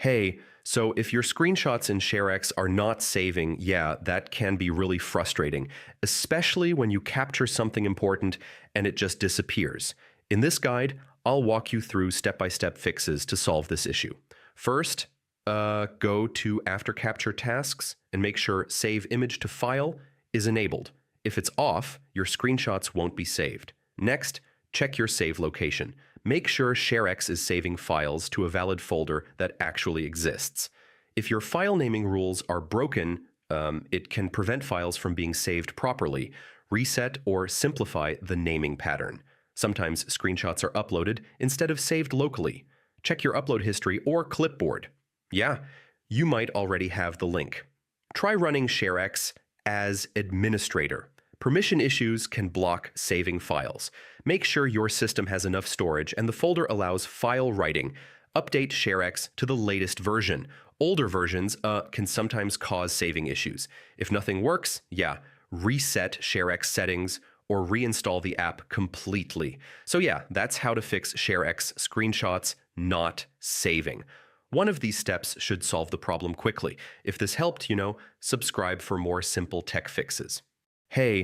Hey, so if your screenshots in ShareX are not saving, yeah, that can be really frustrating, especially when you capture something important and it just disappears. In this guide, I'll walk you through step-by-step fixes to solve this issue. First, go to After Capture Tasks and make sure Save Image to File is enabled. If it's off, your screenshots won't be saved. Next, check your save location. Make sure ShareX is saving files to a valid folder that actually exists. If your file naming rules are broken, it can prevent files from being saved properly. Reset or simplify the naming pattern. Sometimes screenshots are uploaded instead of saved locally. Check your upload history or clipboard. Yeah, you might already have the link. Try running ShareX as administrator. Permission issues can block saving files. Make sure your system has enough storage and the folder allows file writing. Update ShareX to the latest version. Older versions can sometimes cause saving issues. If nothing works, yeah, reset ShareX settings or reinstall the app completely. So yeah, that's how to fix ShareX screenshots not saving. One of these steps should solve the problem quickly. If this helped, subscribe for more simple tech fixes. Hey,